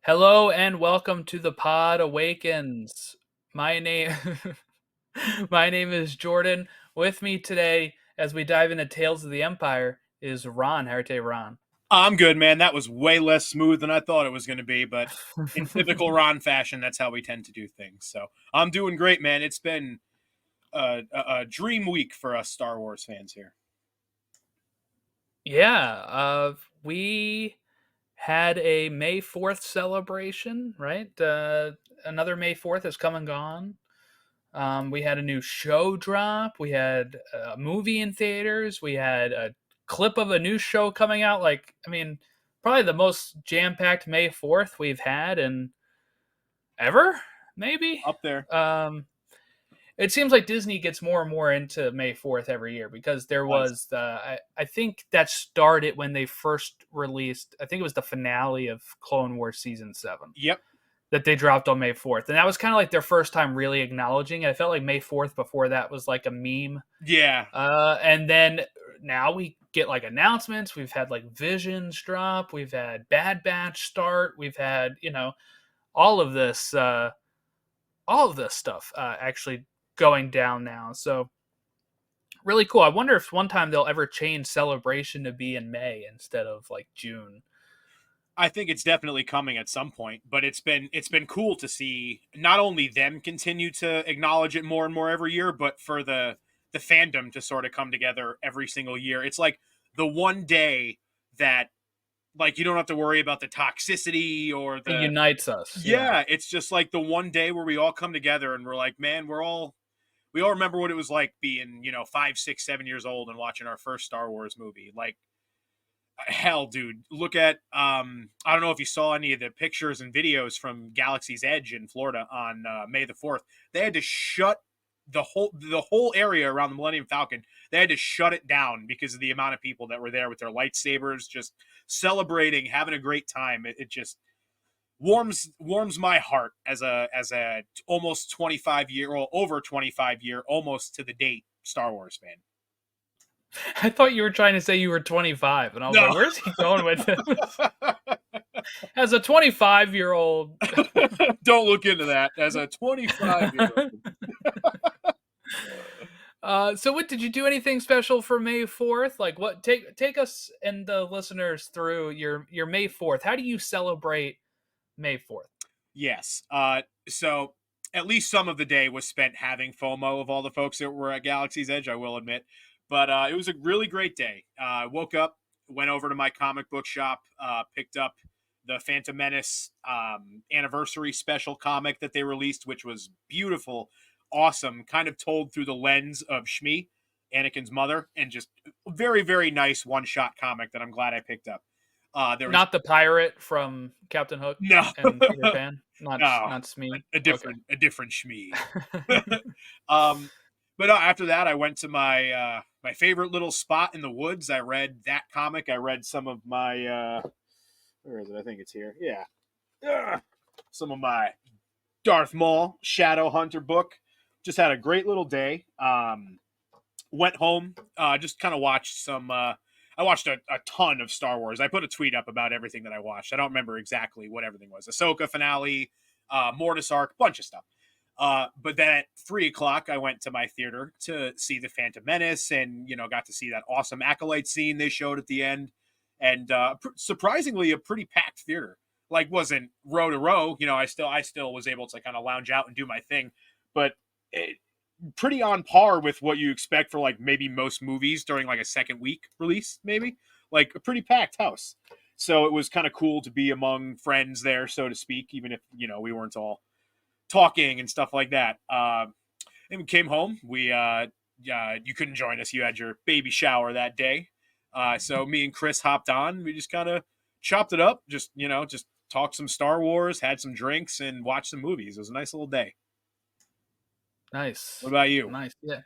Hello and welcome to the Pod Awakens. My name My name is Jordan. With me today as we dive into Tales of the Empire is Ron. How are you today, Ron? I'm good, man. That was way less smooth than I thought it was going to be, but in typical Ron fashion, that's how we tend to do things. So I'm doing great, man. It's been a dream week for us Star Wars fans here. Yeah, we had a May 4th celebration, right? Another May 4th has come and gone. We had a new show drop. We had a movie in theaters. We had a clip of a new show coming out. Probably the most jam packed May 4th we've had in ever, maybe. Up there. Um, it seems like Disney gets more and more into May 4th every year because there Does. was I think that started when they first released, I think it was the finale of Clone Wars Season 7 Yep. that they dropped on May 4th. And that was kind of like their first time really acknowledging it. I felt like May 4th before that was like a meme. Yeah. And then now we get like announcements. We've had like Visions drop. We've had Bad Batch start. We've had, all of this, all of this stuff actually going down now. So really cool. I wonder if one time they'll ever change Celebration to be in May instead of like June. I think it's definitely coming at some point, but it's been cool to see not only them continue to acknowledge it more and more every year, but for the fandom to sort of come together every single year. It's like the one day that like you don't have to worry about the toxicity or It the unites us. Yeah. yeah, it's just like the one day where we all come together and we're like, man, we all remember what it was like being, 5, 6, 7 years old and watching our first Star Wars movie. Like hell, dude, look at I don't know if you saw any of the pictures and videos from Galaxy's Edge in Florida on May the 4th. They had to shut the whole area around the Millennium Falcon. They had to shut it down because of the amount of people that were there with their lightsabers, just celebrating, having a great time. It just warms my heart as a almost 25 year or over 25 year, almost to the date Star Wars fan. I thought you were trying to say you were 25, and I was No. like, where's he going with this? As a 25-year-old. Don't look into that. As a 25-year-old. So what did you do anything special for May 4th? Like what take us and the listeners through your May 4th. How do you celebrate May 4th? Yes. So at least some of the day was spent having FOMO of all the folks that were at Galaxy's Edge, I will admit. But it was a really great day. I woke up, went over to my comic book shop, picked up the Phantom Menace anniversary special comic that they released, which was beautiful, awesome, kind of told through the lens of Shmi, Anakin's mother, and just very, very nice one-shot comic that I'm glad I picked up. There was Not the pirate from Captain Hook no, and Peter Pan? no, Not Smee. a Okay. different, a different Shmi. um, but no, after that, I went to my favorite little spot in the woods. I read that comic. I read some of my where is it? I think it's here. Yeah, some of my Darth Maul Shadow Hunter book. Just had a great little day. Went home. Just kind of watched some. I watched a ton of Star Wars. I put a tweet up about everything that I watched. I don't remember exactly what everything was. Ahsoka finale, Mortis arc, bunch of stuff. But then at 3 o'clock, I went to my theater to see the Phantom Menace, and got to see that awesome Acolyte scene they showed at the end, and surprisingly, a pretty packed theater. Like, wasn't row to row. I still was able to kind of lounge out and do my thing, but pretty on par with what you expect for like maybe most movies during like a second week release, maybe like a pretty packed house. So it was kind of cool to be among friends there, so to speak, even if we weren't all talking and stuff like that. And we came home. You couldn't join us. You had your baby shower that day. So me and Chris hopped on. We just kind of chopped it up. Just talked some Star Wars, had some drinks, and watched some movies. It was a nice little day. What Nice. about you? Nice. Yeah.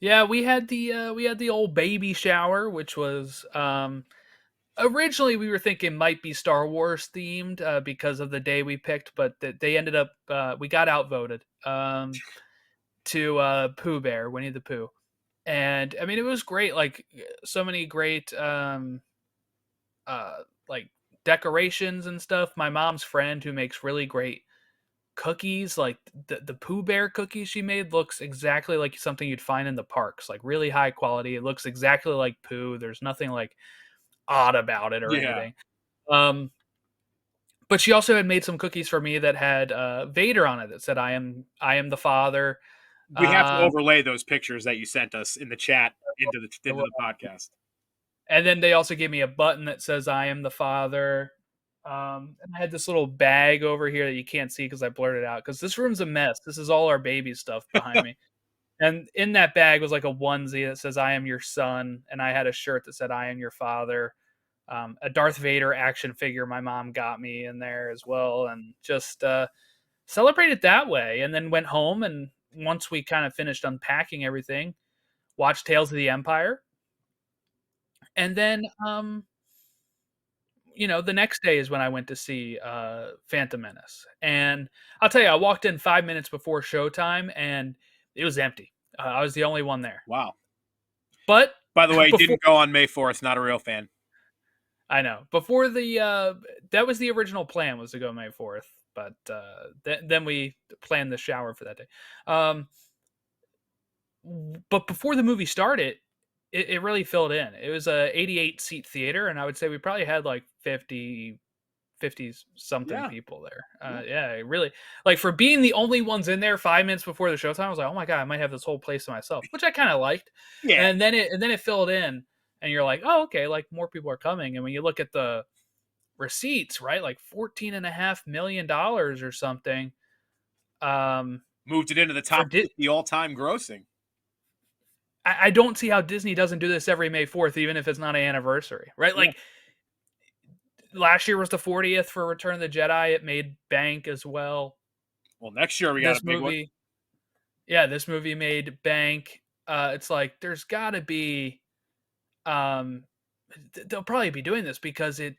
Yeah, we had the old baby shower, which was originally we were thinking might be Star Wars themed because of the day we picked, but they ended up we got outvoted to Pooh Bear, Winnie the Pooh, and I mean it was great. Like so many great like decorations and stuff. My mom's friend who makes really great cookies, like the Pooh Bear cookies she made, looks exactly like something you'd find in the parks, like really high quality. It looks exactly like Pooh. There's nothing like odd about it or Yeah. anything. Um, but she also had made some cookies for me that had Vader on it that said I am the father. We have to Um, overlay those pictures that you sent us in the chat into the podcast. and then they also gave me a button that says I am the father. And I had this little bag over here that you can't see because I blurred it out because this room's a mess. This is all our baby stuff behind me. And in that bag was like a onesie that says I am your son, and I had a shirt that said I am your father. A Darth Vader action figure my mom got me in there as well, and just celebrated that way. And then went home, and once we kind of finished unpacking everything, watched Tales of the Empire, and then the next day is when I went to see Phantom Menace. And I'll tell you, I walked in 5 minutes before showtime, and it was empty. I was the only one there. Wow. But By the way, before didn't go on May 4th. Not a real fan. I know before that was the original plan, was to go May 4th, but then we planned the shower for that day. But before the movie started, it really filled in. It was a 88 seat theater, and I would say we probably had like 50 something Yeah. people there. Yeah, it really, like, for being the only ones in there 5 minutes before the showtime, I was like, oh my god, I might have this whole place to myself, which I kind of liked. Yeah. And then it filled in, and you're like, oh, okay, like more people are coming. And when you look at the receipts, right, like $14.5 million or something. Moved it into the For top 50 all-time grossing. I don't see how Disney doesn't do this every May 4th, even if it's not an anniversary, right? Yeah. Like, last year was the 40th for Return of the Jedi. It made bank as well. Well, next year we got a big one. Yeah, this movie made bank. It's like there's got to be, they'll probably be doing this because they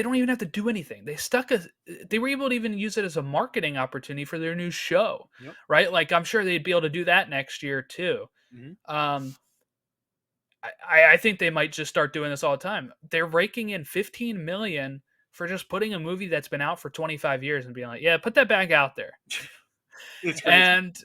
don't even have to do anything. They were able to even use it as a marketing opportunity for their new show, Yep. right? Like, I'm sure they'd be able to do that next year too. Mm-hmm. I think they might just start doing this all the time. They're raking in 15 million for just putting a movie that's been out for 25 years and being like, yeah, put that back out there. It's crazy. And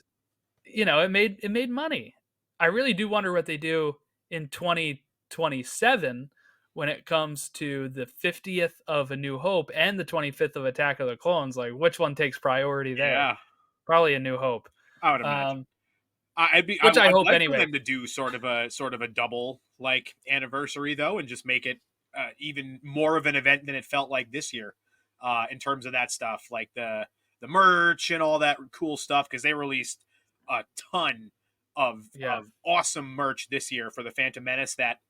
it made money. I really do wonder what they do in 2027 when it comes to the 50th of A New Hope and the 25th of Attack of the Clones. Like, which one takes priority there? Yeah. Probably A New Hope. I would imagine. I'd I'd hope like anyway. for them to do sort of a double like anniversary though, and just make it even more of an event than it felt like this year, in terms of that stuff, like the merch and all that cool stuff, because they released a ton of awesome merch this year for the Phantom Menace that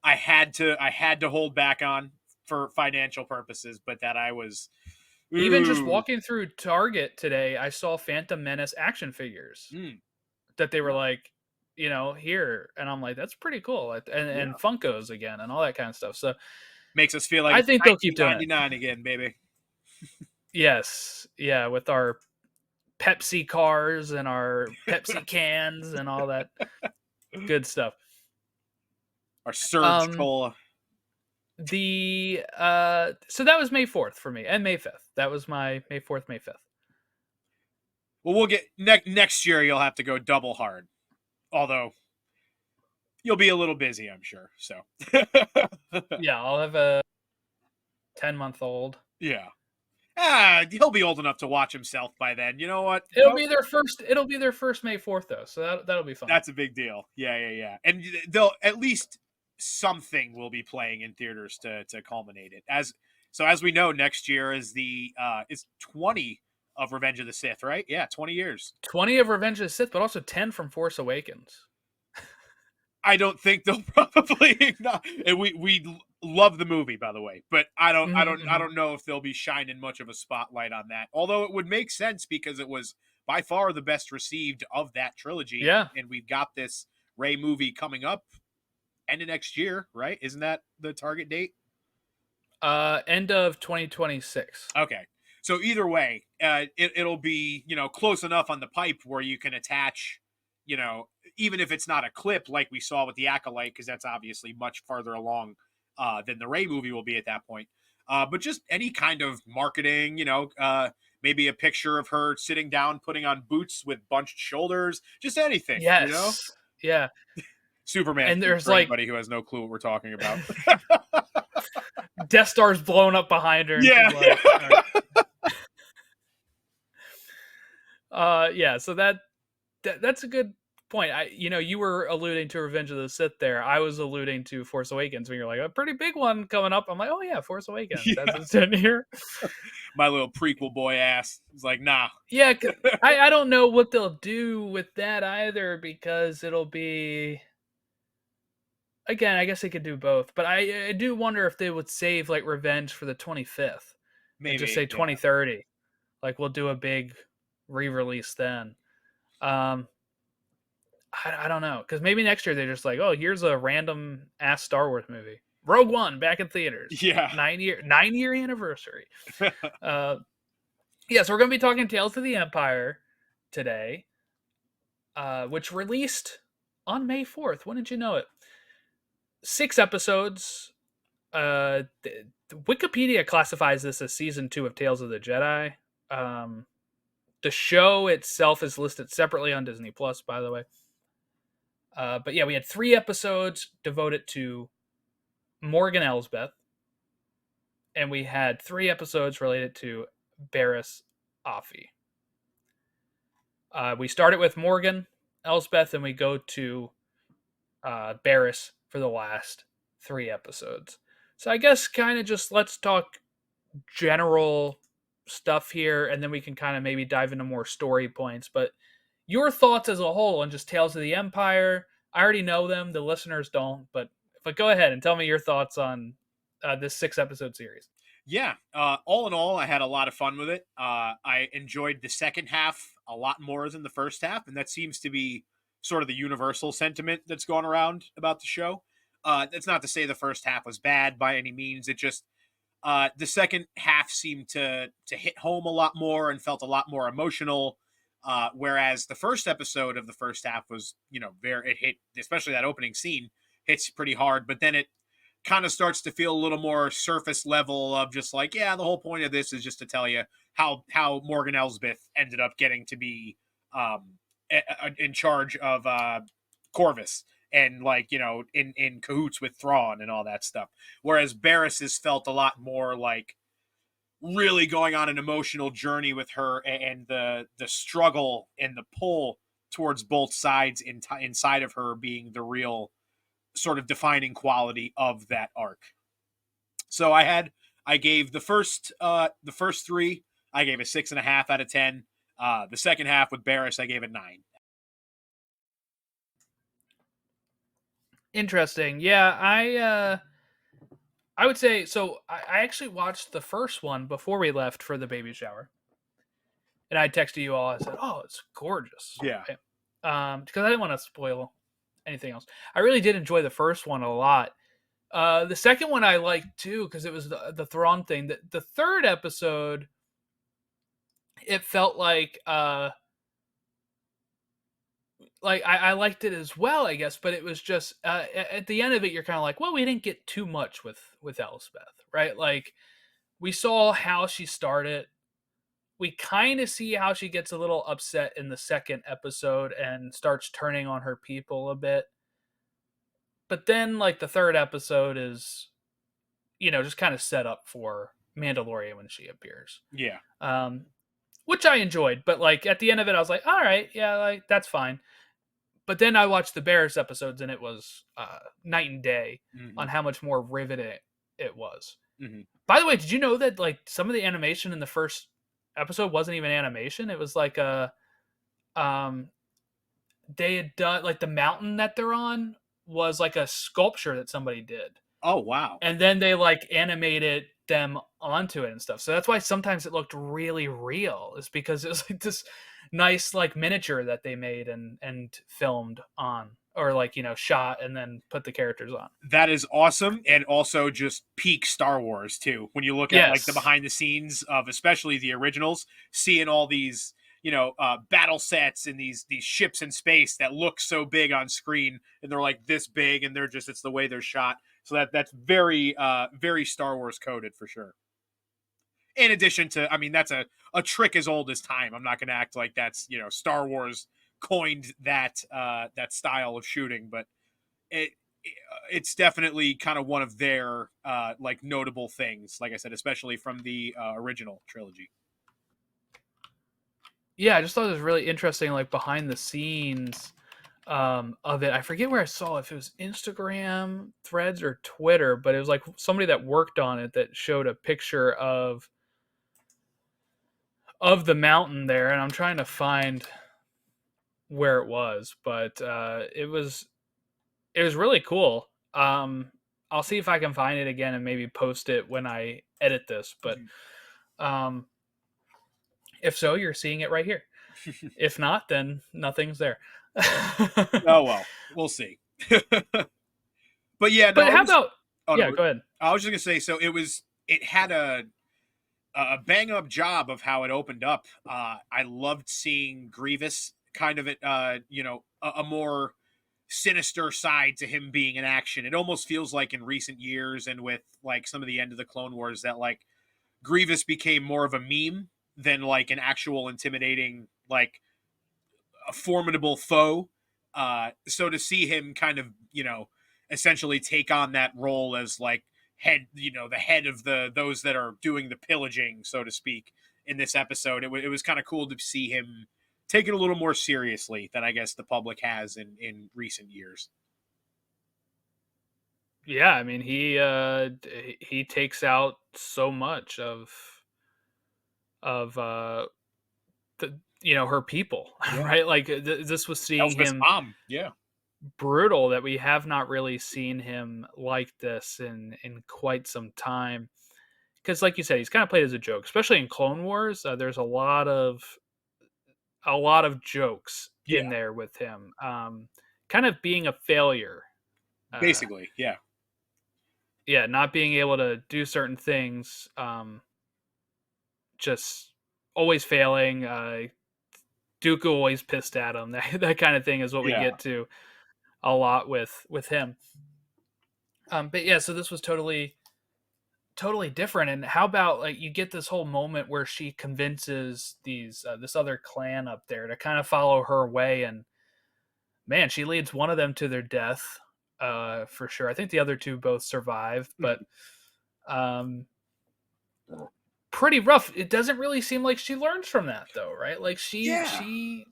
I had to hold back on for financial purposes, but that I was even just walking through Target today, I saw Phantom Menace action figures that they were like, here, and I'm like, that's pretty cool, and Funkos again and all that kind of stuff. So makes us feel like I it's think they'll keep doing it 1999 again, baby. Yes, yeah, with our Pepsi cars and our Pepsi cans and all that good stuff. Our Surge Cola. So that was May 4th for me, and May 5th. That was my May 4th, May 5th. Well, we'll get next year. You'll have to go double hard, although you'll be a little busy, I'm sure. So yeah, I'll have a 10-month-old. Yeah. He'll be old enough to watch himself by then. You know what? It'll be their first May 4th though, so that'll be fun. That's a big deal. Yeah. And they'll at least something will be playing in theaters to culminate it. As we know, next year is is 20 of Revenge of the Sith, right? Yeah, 20 years. 20 of Revenge of the Sith, but also 10 from Force Awakens. I don't think they'll probably not. And we love the movie, by the way, but I don't know if they'll be shining much of a spotlight on that. Although it would make sense because it was by far the best received of that trilogy. Yeah, and we've got this Rey movie coming up end of next year, right? Isn't that the target date? End of 2026. Okay, so either way, it'll be close enough on the pipe where you can attach, even if it's not a clip like we saw with the Acolyte, because that's obviously much farther along than the Rey movie will be at that point. But just any kind of marketing, maybe a picture of her sitting down, putting on boots with bunched shoulders, just anything, Yes. Yeah. Superman And suit there's for like anybody who has no clue what we're talking about. Death Star's blown up behind her, and she's Yeah. like, all right. Yeah, so that's a good point. You were alluding to Revenge of the Sith there. I was alluding to Force Awakens when you're like, a pretty big one coming up. I'm like, oh yeah, Force Awakens. That's Yeah. what's in here. My little prequel boy ass is like, nah. Yeah, 'cause I don't know what they'll do with that either, because it'll be, again, I guess they could do both, but I do wonder if they would save like Revenge for the 25th and just Maybe, say yeah. 2030. Like we'll do a big re-release then. Um, I don't know, because maybe next year they're just like, oh, here's a random ass Star Wars movie, Rogue One, back in theaters, Yeah. 9-year anniversary. Yeah, so we're gonna be talking Tales of the Empire today, which released on May 4th. When did you know it? 6 episodes. Wikipedia classifies this as season 2 of Tales of the Jedi. The show itself is listed separately on Disney Plus, by the way. But yeah, we had 3 episodes devoted to Morgan Elsbeth, and we had 3 episodes related to Barriss Offee. We started with Morgan Elsbeth, and we go to Barriss for the last 3 episodes. So I guess kind of just let's talk general stuff here, and then we can kind of maybe dive into more story points. But your thoughts as a whole on just Tales of the Empire? I already know them; the listeners don't. But go ahead and tell me your thoughts on this 6-episode series. Yeah. All in all, I had a lot of fun with it. I enjoyed the second half a lot more than the first half, and that seems to be sort of the universal sentiment that's gone around about the show. That's not to say the first half was bad by any means. It just the second half seemed to hit home a lot more and felt a lot more emotional. Whereas the first episode of the first half was, it hit, especially that opening scene, hits pretty hard. But then it kind of starts to feel a little more surface level of just like, yeah, the whole point of this is just to tell you how Morgan Elsbeth ended up getting to be in charge of Corvus and in cahoots with Thrawn and all that stuff. Whereas Barriss has felt a lot more like really going on an emotional journey with her and the struggle and the pull towards both sides inside of her being the real sort of defining quality of that arc. So I gave the first 3, I gave a 6.5 out of 10. The second half with Barriss, I gave it 9. Interesting. Yeah, I would say so. I actually watched the first one before we left for the baby shower, and I texted you all. I said, "Oh, it's gorgeous." Yeah. Right? Because I didn't want to spoil anything else. I really did enjoy the first one a lot. The second one I liked too because it was the Thrawn thing. The third episode, it felt like I liked it as well, I guess, but it was just at the end of it, you're kind of like, well, we didn't get too much with Elspeth, right? Like we saw how she started. We kind of see how she gets a little upset in the second episode and starts turning on her people a bit. But then, like the third episode is, just kind of set up for Mandalorian when she appears. Yeah. Which I enjoyed, but like at the end of it, I was like, all right, yeah, like that's fine. But then I watched the Barriss episodes, and it was night and day on how much more riveting it was. Mm-hmm. By the way, did you know that like some of the animation in the first episode wasn't even animation? It was like they had done like the mountain that they're on was like a sculpture that somebody did. Oh, wow. And then they like animated them onto it and stuff. So that's why sometimes it looked really real, is because it was like this nice like miniature that they made and filmed on, or like, shot and then put the characters on. That is awesome, and also just peak Star Wars too. When you look at like the behind the scenes of especially the originals, seeing all these battle sets and these ships in space that look so big on screen, and they're like this big, and it's the way they're shot. So that's very very Star Wars coded for sure. In addition to, I mean, that's a trick as old as time. I'm not going to act like that's, Star Wars coined that style of shooting, but it it's definitely kind of one of their like notable things. Like I said, especially from the original trilogy. Yeah, I just thought it was really interesting, like behind the scenes of it. I forget where I saw it, if it was Instagram, Threads, or Twitter, but it was like somebody that worked on it that showed a picture of the mountain there, and I'm trying to find where it was, but it was really cool. I'll see if I can find it again and maybe post it when I edit this. But um, if so, you're seeing it right here. If not, then nothing's there. Oh well, we'll see. But yeah, no, But it how was. about? Oh Yeah, no, go ahead. I was just gonna say. So it had a bang up job of how it opened up. I loved seeing Grievous kind of a more sinister side to him being in action. It almost feels like in recent years and with like some of the end of the Clone Wars that like Grievous became more of a meme than like an actual intimidating, like a formidable foe. So to see him kind of, essentially take on that role as like head, the head of those that are doing the pillaging, so to speak, in this episode, it was kind of cool to see him take it a little more seriously than I guess the public has in recent years. Yeah, I mean he takes out so much of her people, Yeah, right? Like this was seeing Elsbeth's him mom. Yeah. brutal, that we have not really seen him like this in quite some time. Because, like you said, he's kind of played as a joke, especially in Clone Wars. There's a lot of jokes Yeah. in there with him, kind of being a failure. Uh, Basically, yeah. yeah, not being able to do certain things, just always failing. Dooku always pissed at him. That kind of thing is what we Yeah. get to a lot with him. But yeah, so this was totally different. And how about, like, you get this whole moment where she convinces this other clan up there to kind of follow her way, and man, she leads one of them to their death, for sure. I think the other two both survived, but Mhm. um pretty rough. It doesn't really seem like she learns from that, though, right? Like Yeah. she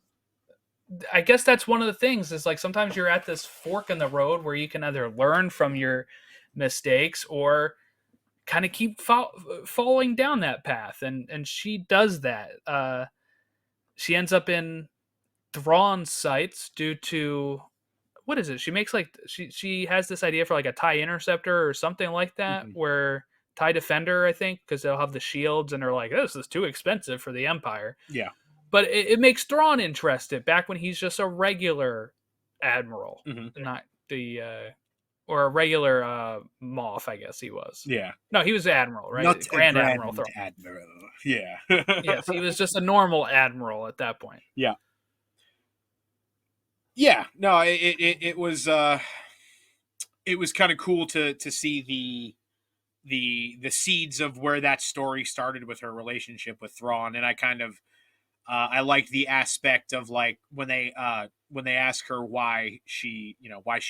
I guess that's one of the things, is like sometimes you're at this fork in the road where you can either learn from your mistakes or kind of keep following down that path, and she does that. She ends up in Thrawn's sights due to, what is it? She makes, like, she has this idea for like a TIE interceptor or something like that, Mhm. where TIE defender, I think, because they'll have the shields, and they're like, this is too expensive for the Empire. Yeah. But it makes Thrawn interested back when he's just a regular admiral, Mhm. not the or a regular Moff, I guess he was. Yeah. No, he was admiral, Not right? a Grand Admiral grand Thrawn. admiral. Yeah. Yes, he was just a normal admiral at that point. Yeah. Yeah. No, it was kind of cool to see the seeds of where that story started with her relationship with Thrawn, and I kind of I like the aspect of like when they ask her why she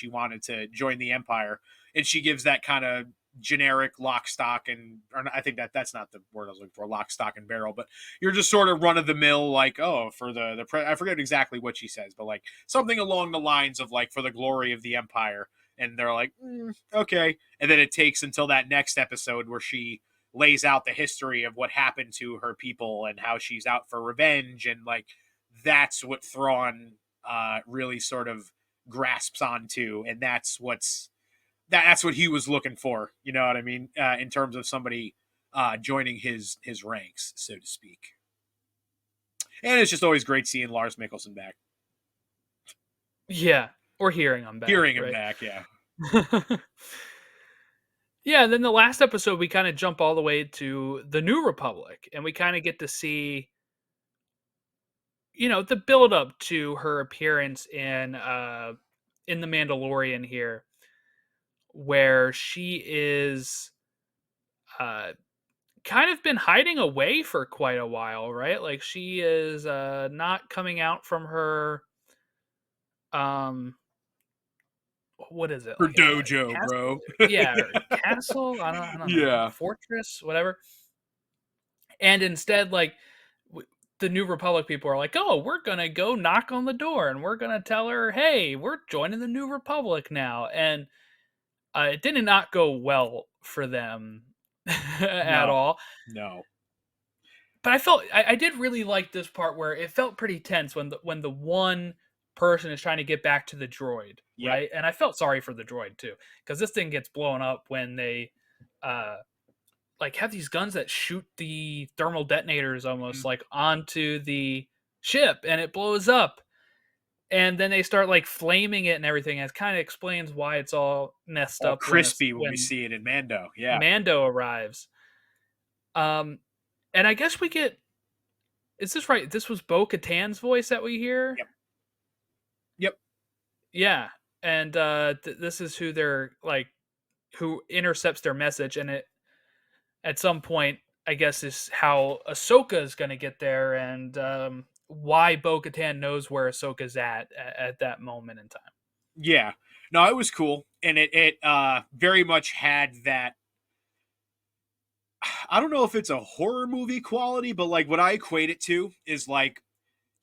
wanted to join the Empire, and she gives that kind of generic lock stock and or I think that's not the word I was looking for, lock stock and barrel, but you're just sort of run of the mill, like, oh, for I forget exactly what she says, but like something along the lines of like, for the glory of the Empire. And they're like, okay. And then it takes until that next episode where she lays out the history of what happened to her people and how she's out for revenge, and like that's what Thrawn really sort of grasps onto, and that's what he was looking for. You know what I mean? In terms of somebody joining his ranks, so to speak. And it's just always great seeing Lars Mikkelsen back, Yeah, or hearing I'm back, hearing him right? back. Yeah. Yeah, and then the last episode we kind of jump all the way to the New Republic, and we kind of get to see, the build up to her appearance in the Mandalorian here, where she is uh, kind of been hiding away for quite a while, right? Like she is not coming out from her um what is it? Her Like a dojo, castle? bro. Yeah, or castle? I don't know. Yeah. Fortress, whatever. And instead like the New Republic people are like, "Oh, we're going to go knock on the door and we're going to tell her, "Hey, we're joining the New Republic now." And it did not go well for them at No. all. No. But I did really like this part where it felt pretty tense when the one person is trying to get back to the droid, Yep. right? And I felt sorry for the droid too, because this thing gets blown up when they uh like have these guns that shoot the thermal detonators almost Mhm. like onto the ship, and it blows up. And then they start like flaming it and everything. And it kind of explains why it's all messed All up when crispy when we when see it in Mando. Yeah. Mando arrives. Um, and I guess we get, is this right? This was Bo Katan's voice that we hear. Yep. Yep. Yeah, and this is who they're like, who intercepts their message, and it at some point, I guess, is how Ahsoka is going to get there, and why Bo Katan knows where Ahsoka's at that moment in time. Yeah. No, it was cool. And it very much had that, I don't know if it's a horror movie quality, but like what I equate it to is like,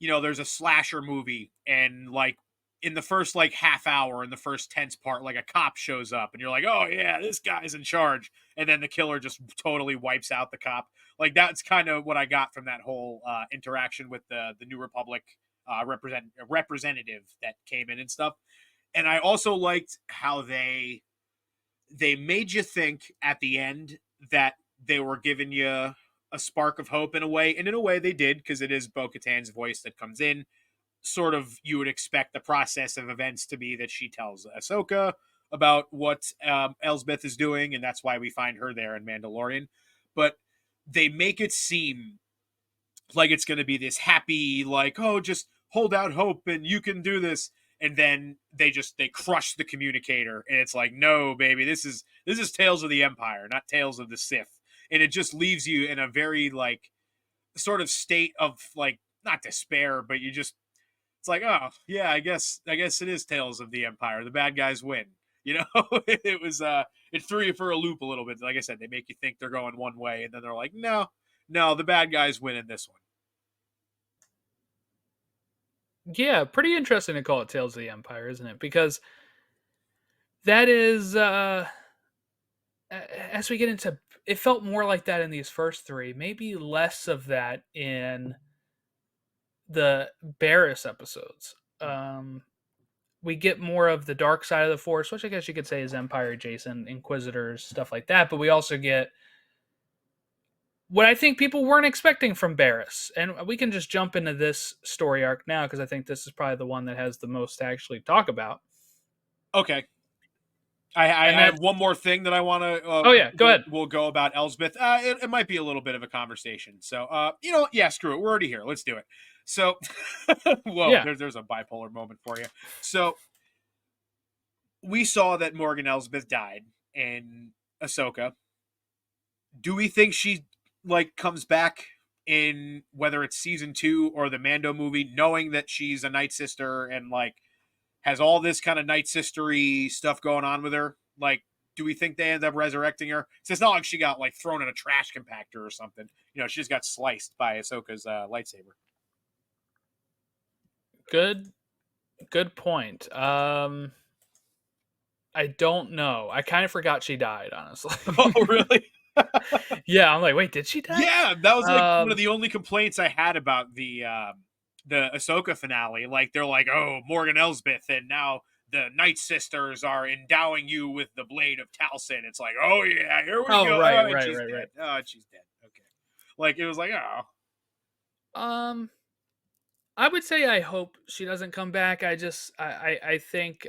there's a slasher movie and like in the first like half hour in the first tense part, like a cop shows up and you're like, oh yeah, this guy's in charge. And then the killer just totally wipes out the cop. Like that's kind of what I got from that whole interaction with the New Republic representative that came in and stuff. And I also liked how they made you think at the end that they were giving you a spark of hope in a way, and in a way they did because it is Bo-Katan's voice that comes in. Sort of, you would expect the process of events to be that she tells Ahsoka about what Elsbeth is doing, and that's why we find her there in Mandalorian. But they make it seem like it's going to be this happy, like, oh, just hold out hope and you can do this. And then they crush the communicator, and it's like, no, baby, this is Tales of the Empire, not Tales of the Sith. And it just leaves you in a very like sort of state of like not despair, but you just, it's like, oh yeah, I guess it is Tales of the Empire. The bad guys win. It was it threw you for a loop a little bit. Like I said, they make you think they're going one way, and then they're like, no, no, the bad guys win in this one. Yeah, pretty interesting to call it Tales of the Empire, isn't it? Because that is as we get into, it felt more like that in these first three, maybe less of that in the Barris episodes. We get more of the dark side of the Force, which I guess you could say is Empire adjacent, Inquisitors, stuff like that. But we also get what I think people weren't expecting from Barris. And we can just jump into this story arc now because I think this is probably the one that has the most to actually talk about. Okay. I And have that's, one more thing that I want to oh yeah, go ahead. we'll go about Elsbeth. It might be a little bit of a conversation. So yeah, screw it. We're already here. Let's do it. So whoa, Yeah. there's a bipolar moment for you. So we saw that Morgan Elsbeth died in Ahsoka. Do we think she like comes back in whether it's season 2 or the Mando movie, knowing that she's a Night Sister and like has all this kind of Night Sistery stuff going on with her? Like, do we think they end up resurrecting her? So it's not like she got like thrown in a trash compactor or something. She just got sliced by Ahsoka's lightsaber. Good point. I don't know. I kind of forgot she died, honestly. Oh, really? Yeah, I'm like, wait, did she die? Yeah, that was like one of Um, the only complaints I had about the Ahsoka finale. Like they're like, oh, Morgan Elsbeth, and now the Night Sisters are endowing you with the blade of Talcin. It's like, oh yeah, here we oh go. right, Oh, and right, she's right, dead. right. Oh, and she's dead. Okay, like it was like, oh, Um, I would say I hope she doesn't come back. I think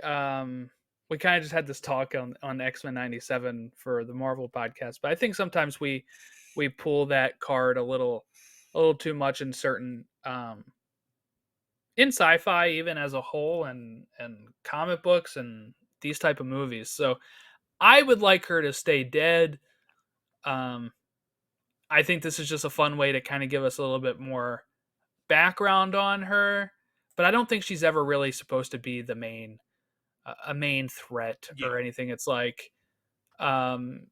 we kind of just had this talk on X-Men 97 for the Marvel podcast, but I think sometimes we pull that card a little too much in certain in sci-fi even as a whole and comic books and these type of movies. So I would like her to stay dead. Um, I think this is just a fun way to kind of give us a little bit more background on her, but I don't think she's ever really supposed to be the main a main threat Yeah, or anything. It's like um,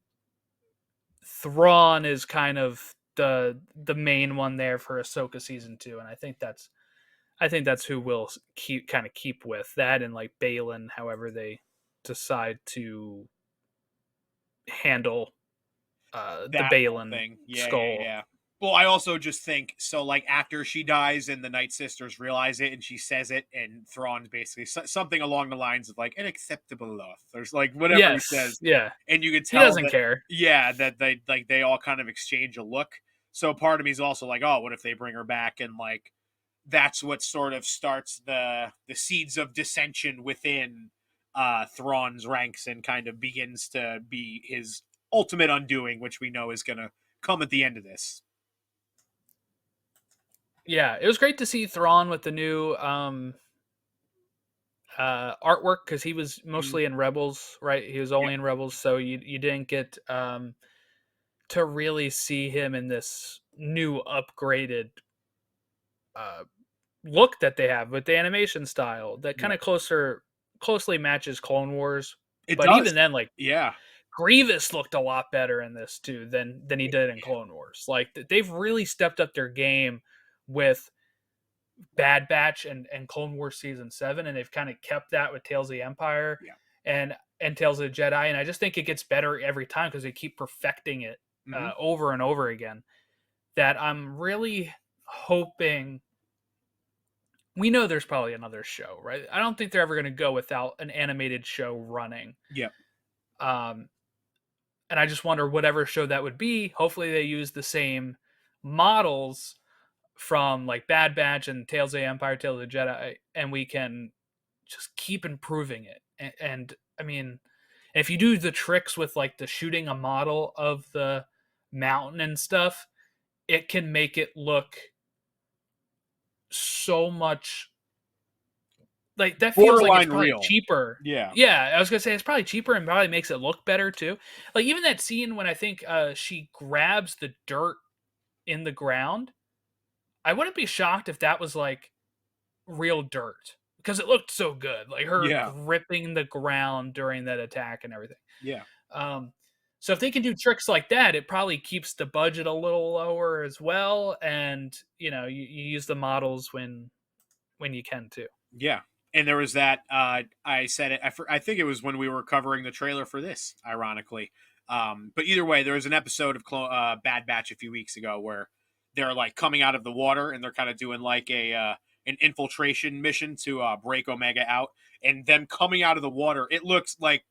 Thrawn is kind of the main one there for Ahsoka season 2, and I think that's who we'll keep with that, and like Balin, however they decide to handle the that whole Balin thing. Yeah, yeah, skull. yeah. Well, I also just think so. Like after she dies, and the Night Sisters realize it, and she says it, and Thrawn's basically something along the lines of like an acceptable loss, or like whatever he Yes, says, yeah, and you could he tell doesn't that, care. yeah, that they all kind of exchange a look. So part of me is also like, oh, what if they bring her back, and like that's what sort of starts the seeds of dissension within Thrawn's ranks, and kind of begins to be his ultimate undoing, which we know is going to come at the end of this. Yeah, it was great to see Thrawn with the new artwork because he was Mhm. mostly in Rebels, right? He was Yep. only in Rebels, so you didn't get to really see him in this new upgraded uh, look that they have with the animation style that kind Yep. of closely matches Clone Wars. It But even does. then, like Yeah. Grievous looked a lot better in this too than he did in Clone Wars. Like they've really stepped up their game with Bad Batch and Clone Wars season 7, and they've kind of kept that with Tales of the Empire Yeah. and Tales of the Jedi, and I just think it gets better every time because they keep perfecting it Hmm. over and over again. That I'm really hoping. We know there's probably another show, right? I don't think they're ever going to go without an animated show running. Yep. Um, and I just wonder whatever show that would be. Hopefully, they use the same models from like Bad Batch and Tales of the Empire, Tales of the Jedi, and we can just keep improving it. And I mean, if you do the tricks with like the shooting a model of the mountain and stuff, it can make it look so much like that feels like it's Borderline probably real. cheaper. Yeah. Yeah, I was gonna say it's probably cheaper and probably makes it look better too. Like even that scene when I think she grabs the dirt in the ground, I wouldn't be shocked if that was like real dirt because it looked so good. Like her Yeah. gripping the ground during that attack and everything. Yeah. Um, so if they can do tricks like that, it probably keeps the budget a little lower as well. And you use the models when you can too. Yeah. And there was that. I said it. I think it was when we were covering the trailer for this. Ironically, but either way, there was an episode of Bad Batch a few weeks ago where they're like coming out of the water, and they're kind of doing like a an infiltration mission to break Omega out, and them coming out of the water. It looks like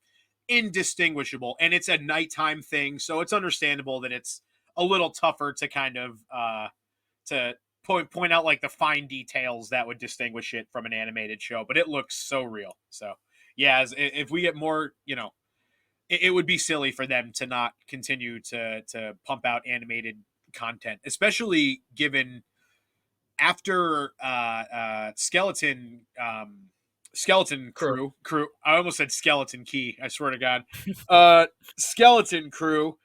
indistinguishable, and it's a nighttime thing, so it's understandable that it's a little tougher to kind of to point out like the fine details that would distinguish it from an animated show, but it looks so real. So yeah, if we get more, it would be silly for them to not continue to pump out animated content, especially given after skeleton Crew. crew. I almost said skeleton key. I swear to God, skeleton crew.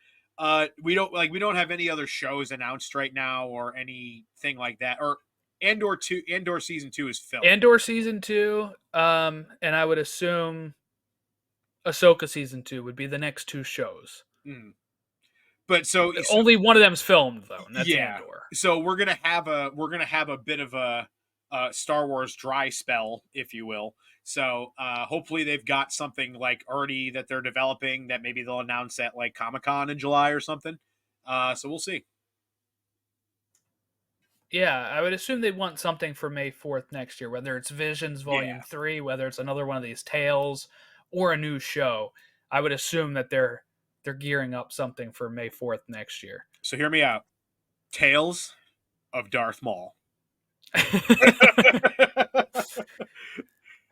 We don't have any other shows announced right now or anything like that. Or Andor season 2 is filmed. Andor season 2, and I would assume Ahsoka season 2 would be the next two shows. Mm. But so Only one of them's filmed though, and that's yeah. Andor. So we're gonna have a bit of a Star Wars dry spell, if you will. So hopefully they've got something like already that they're developing that maybe they'll announce at like Comic-Con in July or something. So we'll see. Yeah, I would assume they want something for May 4th next year, whether it's Visions Yeah. Volume 3, whether it's another one of these tales, or a new show. I would assume that they're gearing up something for May 4th next year. So hear me out. Tales of Darth Maul.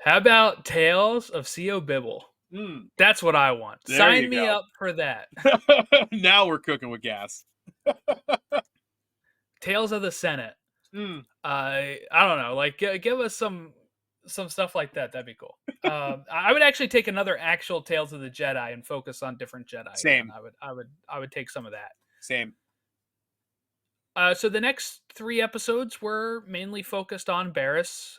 How about Tales of C.O. Bibble? Mm, That's what I want. there Sign you me go. up for that. Now we're cooking with gas. Tales of the Senate. Mm. I don't know. Like, give us some stuff like that. That'd be cool. I would actually take another actual Tales of the Jedi and focus on different Jedi again. Same, I would take some of that. same. So the next 3 episodes were mainly focused on Barriss.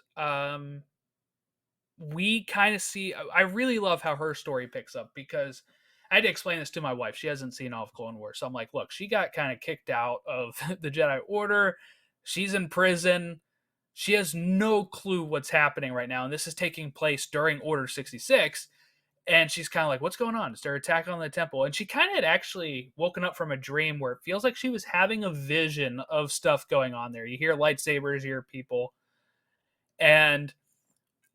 We kind of see. I really love how her story picks up because I had to explain this to my wife. She hasn't seen all of Clone Wars, so I'm like, look, she got kind of kicked out of the Jedi Order. She's in prison. She has no clue what's happening right now, and this is taking place during Order 66. And she's kind of like, what's going on? Is there an attack on the temple? And she kind of had actually woken up from a dream where it feels like she was having a vision of stuff going on there. You hear lightsabers, you hear people. And,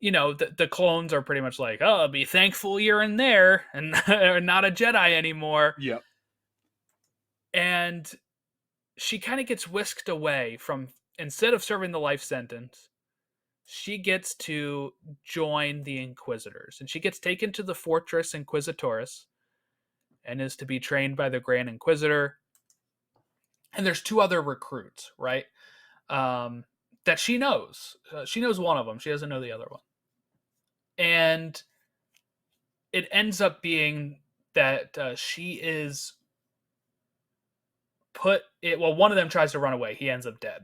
the clones are pretty much like, oh, be thankful you're in there and not a Jedi anymore. Yep. And she kind of gets whisked away from, instead of serving the life sentence, she gets to join the Inquisitors, and she gets taken to the Fortress Inquisitoris and is to be trained by the Grand Inquisitor. And there's 2 other recruits, right? That she knows. She knows one of them. She doesn't know the other one. And it ends up being that she is put. Well, one of them tries to run away. He ends up dead.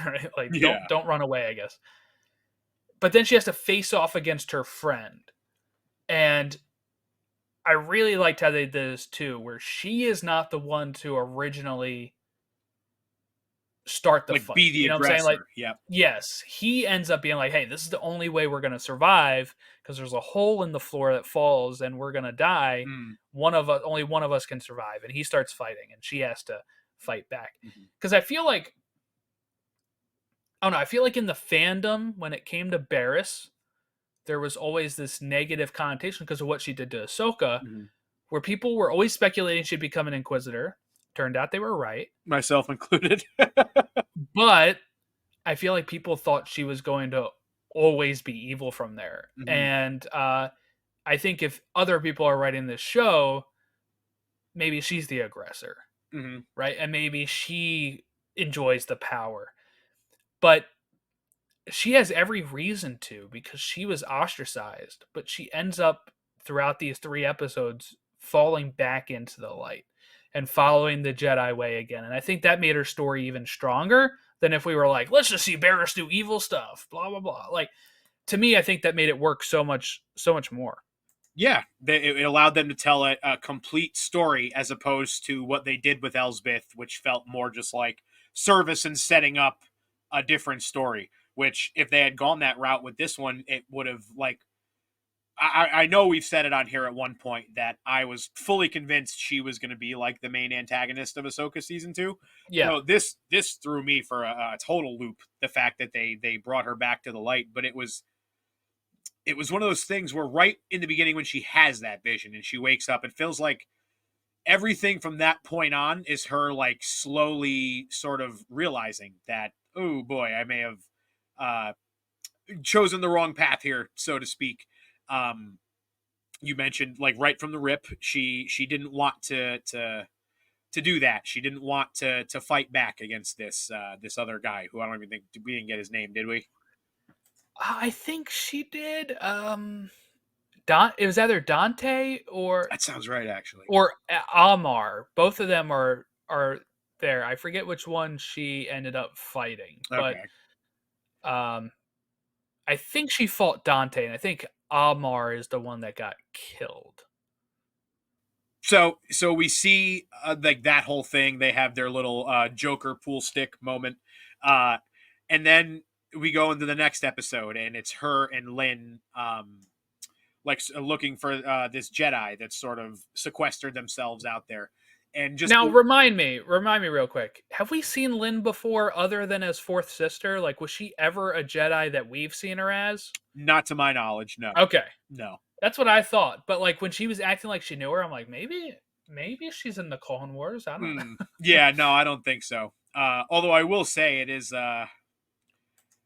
Right? Like, Yeah. don't run away, I guess. But then she has to face off against her friend. And I really liked how they did this too, where she is not the one to originally start the Like, fight. be the You know what I'm saying? Like, aggressor. Yep. yes, he ends up being like, hey, this is the only way we're going to survive because there's a hole in the floor that falls and we're going to die. Mm. Only one of us can survive. And he starts fighting and she has to fight back. Mm-hmm. Because I feel like, I don't know, I feel like in the fandom, when it came to Barriss, there was always this negative connotation because of what she did to Ahsoka, Mm-hmm. where people were always speculating she'd become an Inquisitor. Turned out they were right. Myself included. But I feel like people thought she was going to always be evil from there. Mm-hmm. And I think if other people are writing this show, maybe she's the aggressor, Mm-hmm. right? And maybe she enjoys the power. But she has every reason to because she was ostracized, but she ends up throughout these 3 episodes falling back into the light and following the Jedi way again. And I think that made her story even stronger than if we were like, let's just see Barriss do evil stuff, blah, blah, blah. Like, to me, I think that made it work so much more. Yeah, it allowed them to tell a complete story as opposed to what they did with Elsbeth, which felt more just like service and setting up a different story. Which, if they had gone that route with this one, it would have, like, I know we've said it on here at one point that I was fully convinced she was going to be like the main antagonist of Ahsoka season 2. Yeah. So this threw me for a total loop. The fact that they brought her back to the light, but it was one of those things where right in the beginning when she has that vision and she wakes up, it feels like everything from that point on is her like slowly sort of realizing that, oh boy, I may have chosen the wrong path here, so to speak. You mentioned like right from the rip, she didn't want to do that. She didn't want to fight back against this other guy who I don't even think we didn't get his name, did we? I think she did. It was either Dante That sounds right, actually. or Amar. Both of them are there. I forget which one she ended up fighting, Okay. but I think she fought Dante, and I think Amar is the one that got killed. So we see like that whole thing. They have their little Joker pool stick moment, and then we go into the next episode, and it's her and Lynn, like looking for this Jedi that's sort of sequestered themselves out there, and just Now, remind me real quick. Have we seen Lynn before, other than as fourth sister? Like, was she ever a Jedi that we've seen her as? not to my knowledge, no. Okay, No. that's what I thought. But like when she was acting like she knew her, I'm like, maybe she's in the Clone Wars. I don't know. Yeah, no, I don't think so. Although I will say it is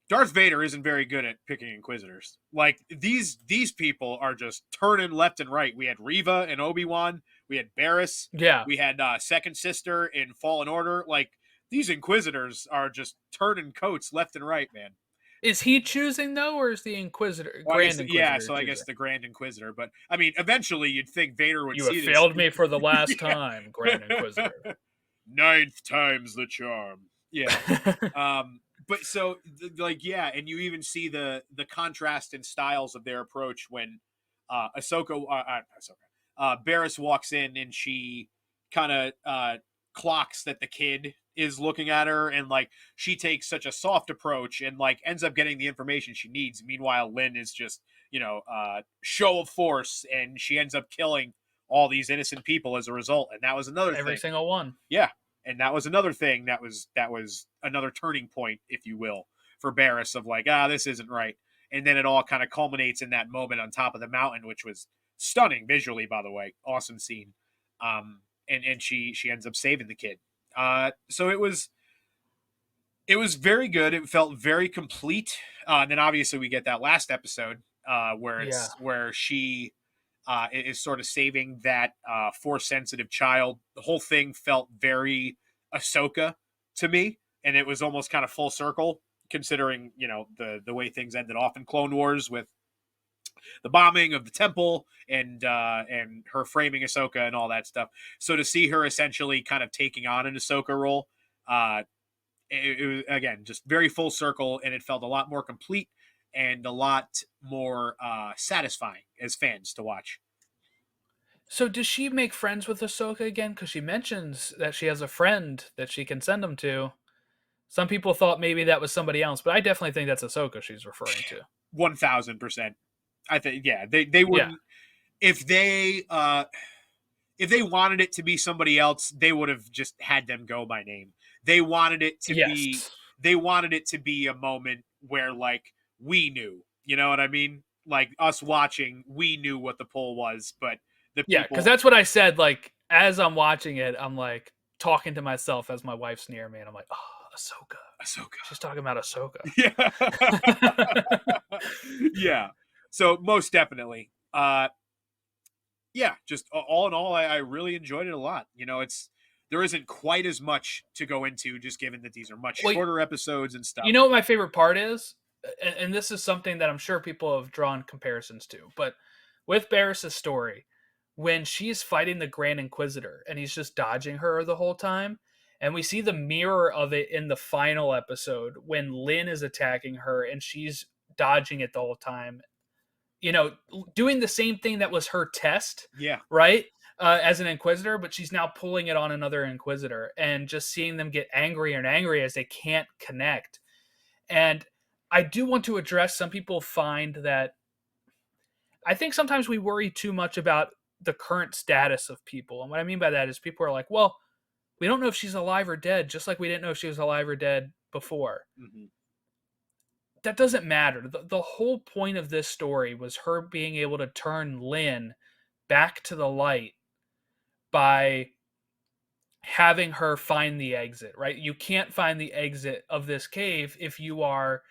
Darth Vader isn't very good at picking Inquisitors. Like these people are just turning left and right. We had Reva and Obi-Wan. We had Barriss. Yeah. We had Second Sister in Fallen Order. Like these Inquisitors are just turning coats left and right, man. Is he choosing though, or is the Inquisitor, Well, I guess Grand yeah. Inquisitor, So I guess choosing? the Grand Inquisitor, but I mean, eventually you'd think Vader would You have see this. failed me for the last Yeah. time, Grand Inquisitor. Ninth time's the charm. Yeah. But so like yeah, and you even see the contrast in styles of their approach when Barriss walks in and she kind of clocks that the kid is looking at her, and like she takes such a soft approach and like ends up getting the information she needs. Meanwhile, Lynn is just show of force, and she ends up killing all these innocent people as a result. And that was another Every thing. single one. Yeah, and that was another thing that was another turning point, if you will, for Barriss of like, this isn't right. And then it all kind of culminates in that moment on top of the mountain, which was stunning visually, by the way. Awesome scene. And she ends up saving the kid. So it was very good. It felt very complete. And then obviously we get that last episode Yeah. where she is sort of saving that force sensitive child. The whole thing felt very Ahsoka to me, and it was almost kind of full circle, considering the way things ended off in Clone Wars with the bombing of the temple and her framing Ahsoka and all that stuff. So to see her essentially kind of taking on an Ahsoka role, it was again just very full circle, and it felt a lot more complete and a lot more satisfying as fans to watch. So does she make friends with Ahsoka again? Because she mentions that she has a friend that she can send them to. Some people thought maybe that was somebody else, but I definitely think that's Ahsoka she's referring to. 1,000%. I think yeah, they Yeah. wouldn't if they wanted it to be somebody else, they would have just had them go by name. They wanted it to be Yes. they wanted it to be a moment where like we knew, you know what I mean? Like us watching, we knew what the pull was, but the Yeah, because people that's what I said. Like as I'm watching it, I'm like talking to myself as my wife's near me, and I'm like, "Oh, Ahsoka. Ahsoka. She's talking about Ahsoka." Yeah. Yeah. So most definitely. Yeah, just all in all, I really enjoyed it a lot. There isn't quite as much to go into, just given that these are much Well, shorter episodes and you stuff. know what my favorite part is, and this is something that I'm sure people have drawn comparisons to, but with Barris's story, when she's fighting the Grand Inquisitor and he's just dodging her the whole time, and we see the mirror of it in the final episode when Lynn is attacking her and she's dodging it the whole time, doing the same thing that was her test, Yeah, right? As an Inquisitor, but she's now pulling it on another Inquisitor, and just seeing them get angrier and angrier as they can't connect. And I do want to address, some people find that I think sometimes we worry too much about the current status of people. And what I mean by that is people are like, well, we don't know if she's alive or dead, just like we didn't know if she was alive or dead before. mm-hmm. That doesn't matter. The whole point of this story was her being able to turn Lynn back to the light by having her find the exit, right? You can't find the exit of this cave if you are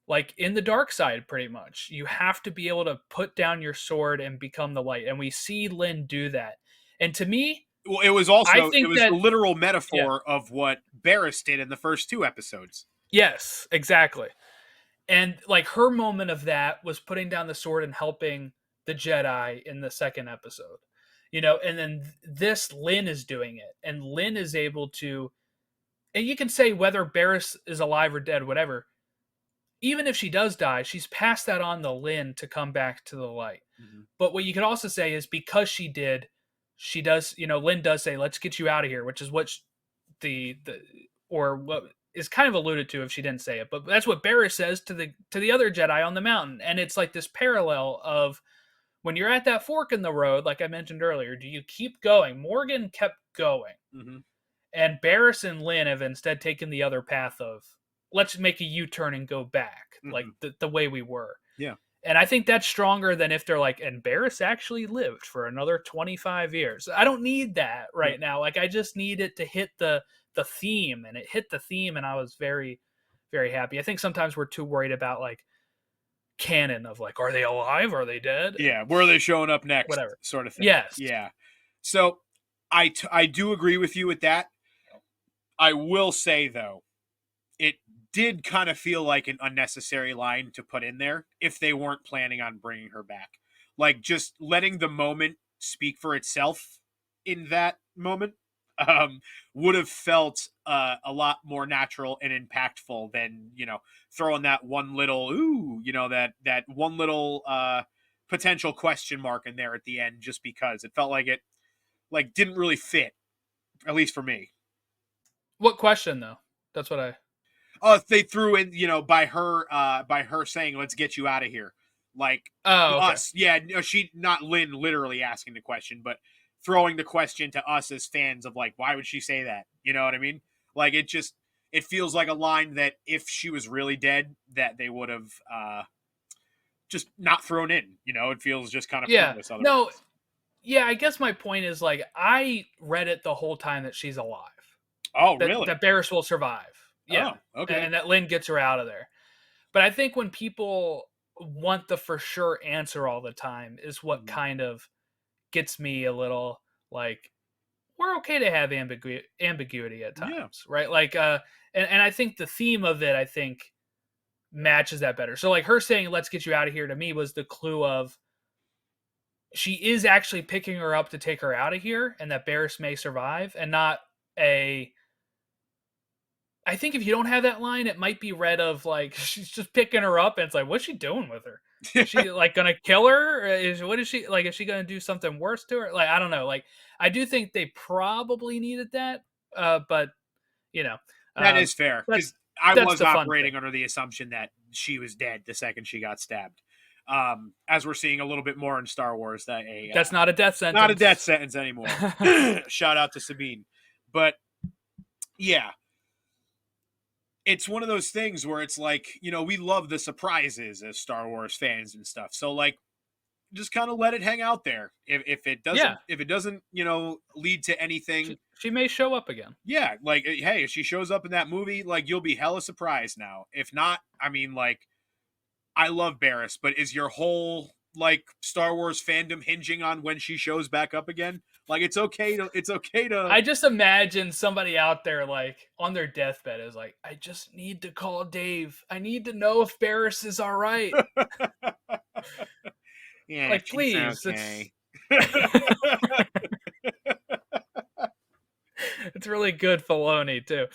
like in the dark side, pretty much. You have to be able to put down your sword and become the light. And we see Lynn do that. And to me, Well, it was I also it think was the that, literal yeah, metaphor of what Barriss did in the first two episodes. yes, exactly. And like her moment of that was putting down the sword and helping the Jedi in the second episode. And then this Lynn is doing it. And Lynn is able to, and you can say whether Barriss is alive or dead, whatever. Even if she does die, she's passed that on to Lynn to come back to the light. Mm-hmm. But what you could also say is because she did, she does, Lynn does say, let's get you out of here, which is what the or what is kind of alluded to if she didn't say it. But that's what Barriss says to the other Jedi on the mountain. And it's like this parallel of when you're at that fork in the road, like I mentioned earlier, do you keep going? Morgan kept going. Mm-hmm. And Barriss and Lynn have instead taken the other path of let's make a U-turn and go back, like Mm-hmm. the way we were. Yeah. And I think that's stronger than if they're like, and Barriss actually lived for another 25 years. I don't need that right now. Like I just need it to hit the theme, and it hit the theme, and I was very, very happy. I think sometimes we're too worried about like canon of like, are they alive? Are they dead? Yeah, where are they showing up next, Whatever. sort of thing. Yes. Yeah. So I do agree with you with that. I will say though, it did kind of feel like an unnecessary line to put in there if they weren't planning on bringing her back. Like just letting the moment speak for itself in that moment um, would have felt a lot more natural and impactful than throwing that one little ooh, that one little potential question mark in there at the end just because it felt like it like didn't really fit, at least for me. What question though? That's what I. Oh, they threw in, by her saying, "Let's get you out of here," like Oh, okay. us. Yeah, no, she not Lynn literally asking the question, but throwing the question to us as fans of like, why would she say that? You know what I mean? Like it feels like a line that if she was really dead, that they would have just not thrown in. It feels just kind of Yeah. pointless No. otherwise. Yeah. I guess my point is like I read it the whole time that she's alive. Oh, That really? Barris will survive. Yeah, Oh, okay. and that Lynn gets her out of there. But I think when people want the for sure answer all the time is what Mhm. kind of gets me a little like we're okay to have ambiguity at Yeah. times, right? Like and I think the theme of it I think matches that better. So like her saying let's get you out of here to me was the clue of she is actually picking her up to take her out of here and that Barris may survive and not a I think if you don't have that line, it might be read of like she's just picking her up, and it's like, what's she doing with her? Is she like gonna kill her? Or what is she like? Is she gonna do something worse to her? Like I don't know. Like I do think they probably needed that, but you know, That um, is fair that's because I that's was the fun thing. operating under the assumption that she was dead the second she got stabbed. As we're seeing a little bit more in Star Wars, that That's not a death not a death sentence. sentence anymore. Shout out to Sabine, but yeah, it's one of those things where it's like we love the surprises as Star Wars fans and stuff. So like, just kind of let it hang out there. If it Yeah, doesn't lead to anything, she may show up again. yeah, like hey, if she shows up in that movie, like you'll be hella surprised now. If not, I mean, like I love Barris, but is your whole like Star Wars fandom hinging on when she shows back up again? Like it's okay to I just imagine somebody out there like on their deathbed is like, I just need to call Dave. I need to know if Barris is all right. yeah, Like, she's please, it's okay. it's really good Filoni too.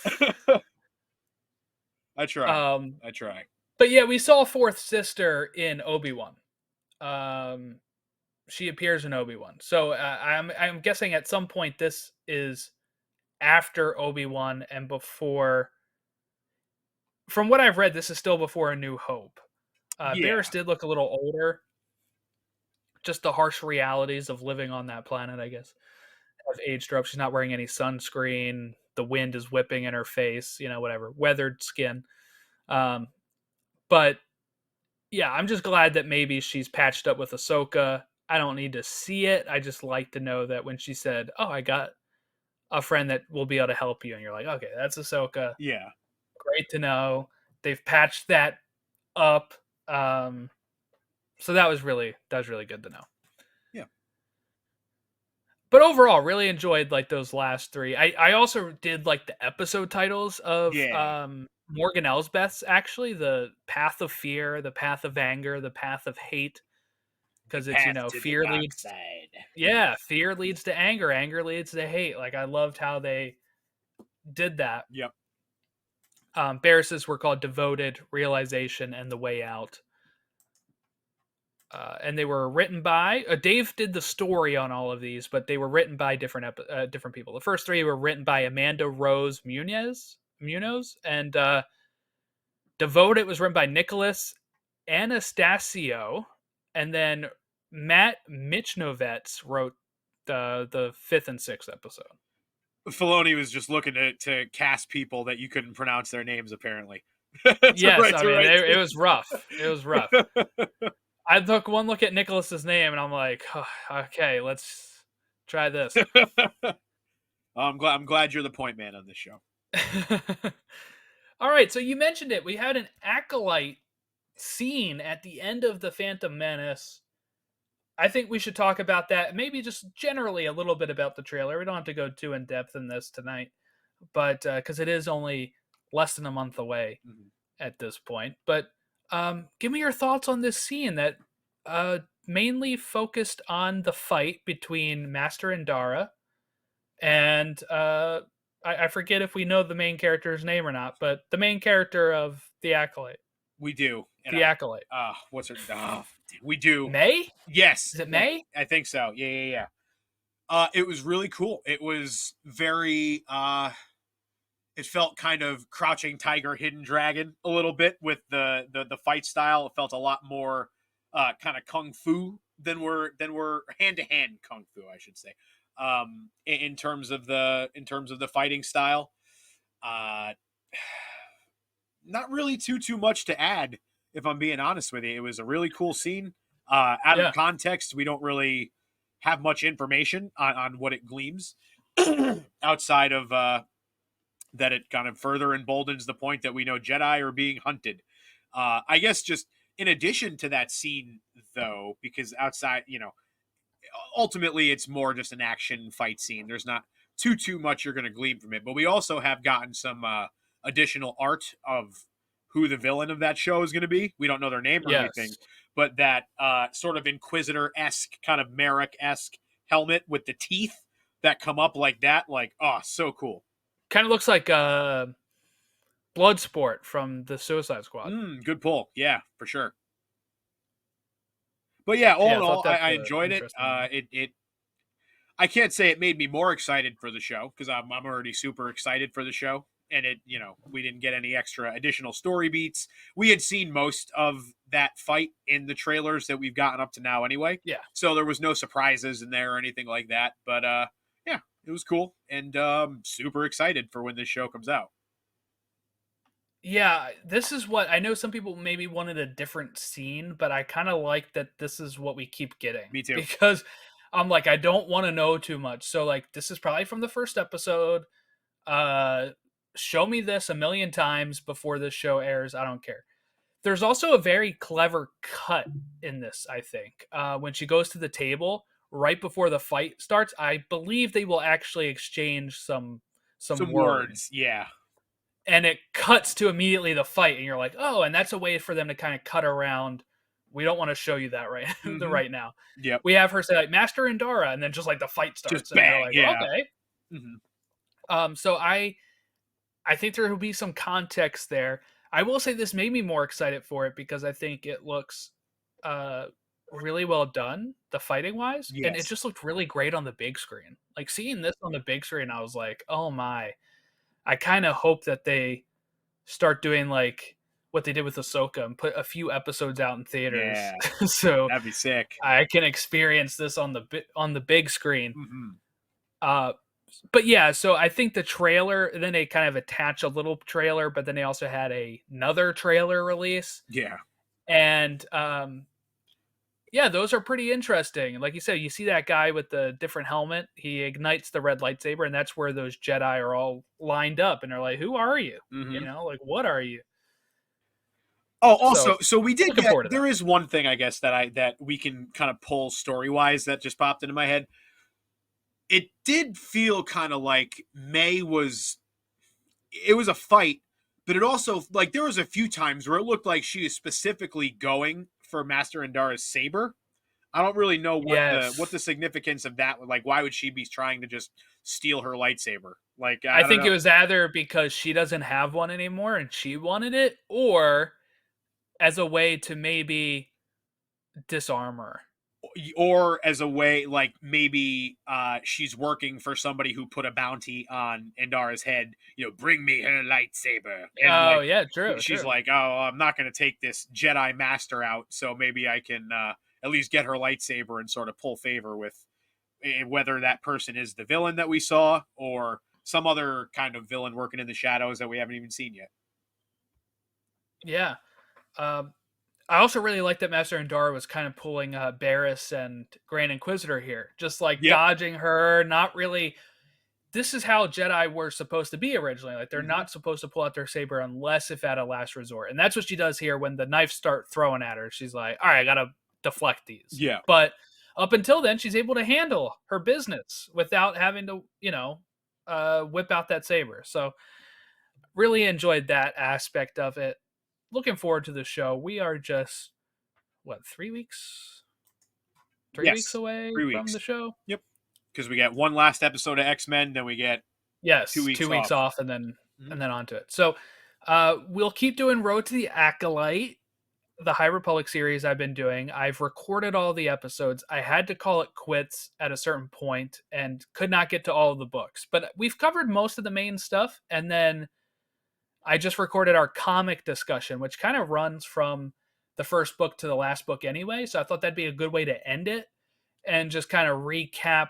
I try. Um, I try. but yeah, we saw fourth sister in Obi-Wan. Um, she appears in Obi-Wan. So I'm guessing at some point this is after Obi-Wan and before. From what I've read, this is still before A New Hope. Yeah. Barris did look a little older. Just the harsh realities of living on that planet, I guess, have aged her up. She's not wearing any sunscreen. The wind is whipping in her face. Whatever, weathered skin. Um, but yeah, I'm just glad that maybe she's patched up with Ahsoka. I don't need to see it. I just like to know that when she said, "Oh, I got a friend that will be able to help you," and you're like, "Okay, that's Ahsoka. Yeah. Great to know." They've patched that up. So that was really good to know. Yeah. But overall, really enjoyed like those last three. I also did like the episode titles of Yeah. Morgan Elsbeth's actually the Path of Fear, the Path of Anger, the Path of Hate, The because it's path to the fear dark leads side. yeah, fear leads to anger, anger leads to hate. Like I loved how they did that. Yep. Barris's were called Devoted, Realization, and The Way Out. And they were written by Dave did the story on all of these, but they were written by different people. The first three were written by Amanda Rose Munoz, and Devoted was written by Nicholas Anastasio, and then Matt Michnovets wrote the fifth and sixth episode. Filoni was just looking to cast people that you couldn't pronounce their names, apparently. It's a Yes, right I to mean right. it was rough. It was rough. I took one look at Nicholas's name, and I'm like, oh, okay, let's try this. I'm glad you're the point man on this show. All right, so you mentioned it. We had an acolyte scene at the end of the Phantom Menace. I think we should talk about that. Maybe just generally a little bit about the trailer. We don't have to go too in depth in this tonight, but because it is only less than a month away Mhm. at this point. But give me your thoughts on this scene that mainly focused on the fight between Master and Dara, and I forget if we know the main character's name or not, but the main character of We do, and the Acolyte, what's her? We do. May. Yes, Is it May? I think so. Yeah, yeah, yeah. It was really cool. It was very. It felt kind of Crouching Tiger, Hidden Dragon a little bit with the fight style. It felt a lot more kind of kung fu than we're hand to hand kung fu, I should say. In terms of the fighting style, uh, not really too much to add. If I'm being honest with you, it was a really cool scene. Out of Yeah. context, we don't really have much information on what it gleams outside of that it kind of further emboldens the point that we know Jedi are being hunted. I guess just in addition to that scene, though, because outside, ultimately it's more just an action fight scene. There's not too much you're going to glean from it, but we also have gotten some additional art of who the villain of that show is going to be. We don't know their name or anything, Yes. but that sort of Inquisitor esque, kind of Merrick esque helmet with the teeth that come up like that, like, oh, so cool. Kind of looks like Bloodsport from the Suicide Squad. Good pull. Yeah, for sure. But yeah, all Yeah, in I thought all, I, that's I an enjoyed it. interesting one. I can't say it made me more excited for the show because I'm already super excited for the show. And we didn't get any extra additional story beats. We had seen most of that fight in the trailers that we've gotten up to now anyway. Yeah. So there was no surprises in there or anything like that. But yeah, it was cool. And super excited for when this show comes out. Yeah, this is what I know some people maybe wanted a different scene, but I kind of like that this is what we keep getting Me too. because I'm like I don't want to know too much. So like this is probably from the first episode. Uh show me this a million times before this show airs. I don't care. There's also a very clever cut in this, I think. When she goes to the table right before the fight starts, I believe they will actually exchange some Some words, words. Yeah. and it cuts to immediately the fight, and you're like, oh, and that's a way for them to kind of cut around. We don't want to show you that right the Mm-hmm. right now. Yep. We have her say like Master Indara, and then just like the fight Just starts, and you're bang. like, Yeah. okay. Mm-hmm. So I think there will be some context there. I will say this made me more excited for it because I think it looks uh really well done, the fighting wise, and it Yes. just looked really great on the big screen. Like seeing this on the big screen, I was like, oh my. I kind of hope that they start doing like what they did with Ahsoka and put a few episodes out in theaters, Yeah. so That'd be sick. I can experience this on the big screen. Mm-hmm. Uh, but yeah, so I think the trailer. Then they kind of attach a little trailer, but then they also had another trailer release, Yeah. and yeah, those are pretty interesting. Like you said, you see that guy with the different helmet. He ignites the red lightsaber, and that's where those Jedi are all lined up, and they're like, "Who are you? You Mm-hmm. know, like what are you?" Oh, So also, so we did looking get. forward to that. There is one thing, I guess, that we can kind of pull story wise that just popped into my head. It did feel kind of like May was. It was a fight, but it also like there was a few times where it looked like she was specifically going for Master Indara's saber. I don't really know what the Yes, significance of that. Like, why would she be trying to just steal her lightsaber? Like, I I don't think it know. was either because she doesn't have one anymore and she wanted it, or as a way to maybe disarm her. Or as a way like maybe she's working for somebody who put a bounty on Endara's head, bring me her lightsaber, and Oh like yeah, true, she's true. like, oh, I'm not going to take this Jedi master out, so maybe I can at least get her lightsaber and sort of pull favor with whether that person is the villain that we saw or some other kind of villain working in the shadows that we haven't even seen yet. Yeah. Um, I also really like that Master Indara was kind of pulling Barriss and Grand Inquisitor here, just like Yep. dodging her, not really. This is how Jedi were supposed to be originally. Like they're Mm-hmm. not supposed to pull out their saber unless if at a last resort. And that's what she does here when the knives start throwing at her. She's like, all right, I gotta deflect these. Yeah. But up until then, she's able to handle her business without having to, whip out that saber. So really enjoyed that aspect of it. Looking forward to the show. We are just, what, 3 weeks? 3 weeks Yes, away 3 weeks. from the show? Yep. Because we get one last episode of X-Men, then we get 2 Yes, weeks 2 weeks off. off and then Mhm. and then onto it. So we'll keep doing Road to the Acolyte, the High Republic series I've been doing. I've recorded all the episodes. I had to call it quits at a certain point and could not get to all of the books. But we've covered most of the main stuff. And then I just recorded our comic discussion, which kind of runs from the first book to the last book anyway. So I thought that'd be a good way to end it and just kind of recap,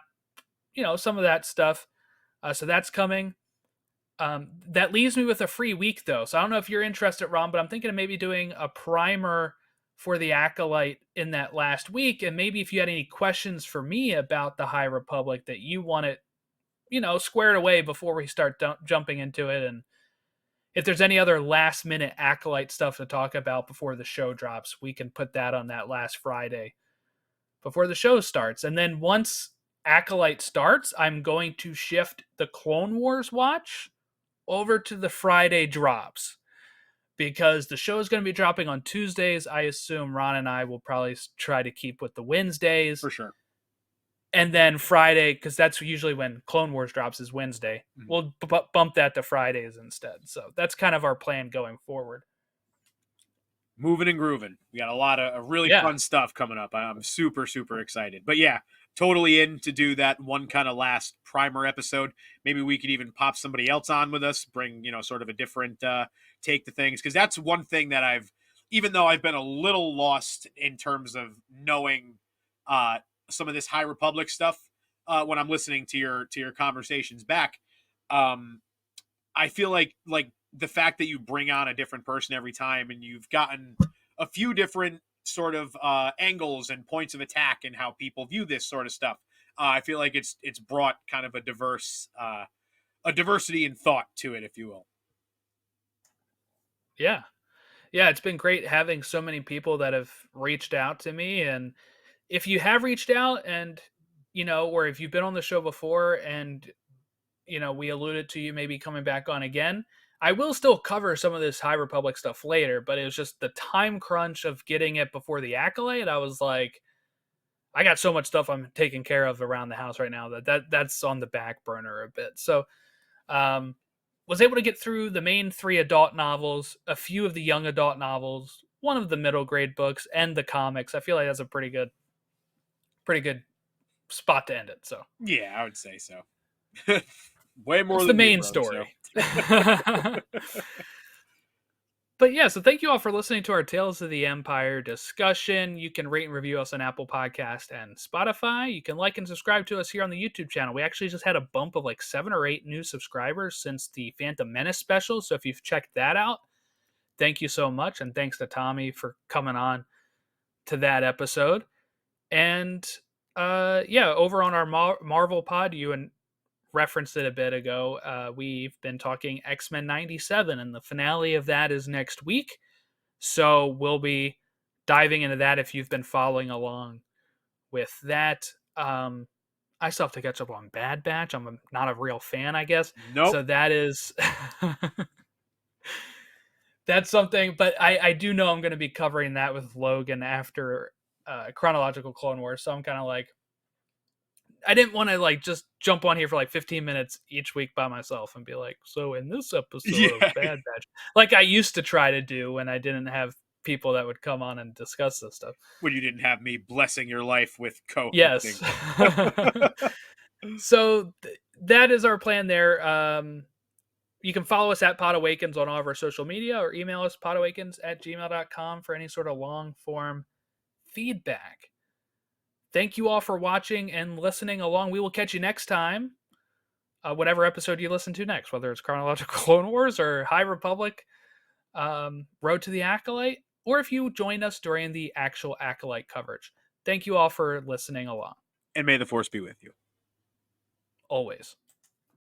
some of that stuff. So that's coming. That leaves me with a free week, though. So I don't know if you're interested, Ron, but I'm thinking of maybe doing a primer for the Acolyte in that last week. And maybe if you had any questions for me about the High Republic that you want it, squared away before we start jumping into it. And if there's any other last minute Acolyte stuff to talk about before the show drops, we can put that on that last Friday before the show starts. And then once Acolyte starts, I'm going to shift the Clone Wars watch over to the Friday drops because the show is going to be dropping on Tuesdays. I assume Ron and I will probably try to keep with the Wednesdays. For sure. And then Friday, because that's usually when Clone Wars drops, is Wednesday. Mhm. We'll bump that to Fridays instead. So that's kind of our plan going forward. Moving and grooving. We got a lot of really fun stuff coming up. I'm super, super excited. But yeah, totally in to do that one kind of last primer episode. Maybe we could even pop somebody else on with us, bring, sort of a different take to things. Because that's one thing that even though I've been a little lost in terms of knowing some of this High Republic stuff when I'm listening to your conversations back, I feel like the fact that you bring on a different person every time and you've gotten a few different sort of angles and points of attack and how people view this sort of stuff. I feel like it's brought kind of a diversity in thought to it, if you will. Yeah. Yeah, it's been great having so many people that have reached out to me. And if you have reached out and, or if you've been on the show before and, we alluded to you maybe coming back on again, I will still cover some of this High Republic stuff later, but it was just the time crunch of getting it before the Acolyte. I was like, I got so much stuff I'm taking care of around the house right now that's on the back burner a bit. So, was able to get through the main 3 adult novels, a few of the young adult novels, one of the middle grade books, and the comics. I feel like that's a pretty good spot to end it. So yeah, I would say so. Way more it's than the me, main bro, story. So. But yeah, so thank you all for listening to our Tales of the Empire discussion. You can rate and review us on Apple Podcast and Spotify. You can like and subscribe to us here on the YouTube channel. We actually just had a bump of like 7 or 8 new subscribers since the Phantom Menace special. So if you've checked that out, thank you so much. And thanks to Tommy for coming on to that episode. And over on our Marvel pod, you referenced it a bit ago. We've been talking X-Men 97, and the finale of that is next week. So we'll be diving into that if you've been following along with that. I still have to catch up on Bad Batch. I'm not a real fan, I guess. Nope. So that is that's something, but I do know I'm going to be covering that with Logan after chronological Clone Wars. So I'm kind of like, I didn't want to like just jump on here for like 15 minutes each week by myself and be like, so in this episode of Bad Batch, like I used to try to do when I didn't have people that would come on and discuss this stuff. When you didn't have me blessing your life with co-hosting. Yes. So that is our plan there. You can follow us at Podawakens on all of our social media or email us podawakens@gmail.com for any sort of long form feedback. Thank you all for watching and listening along. We will catch you next time, whatever episode you listen to next, whether it's Chronological Clone Wars or High Republic, Road to the Acolyte, or if you join us during the actual Acolyte coverage. Thank you all for listening along. And may the Force be with you. Always.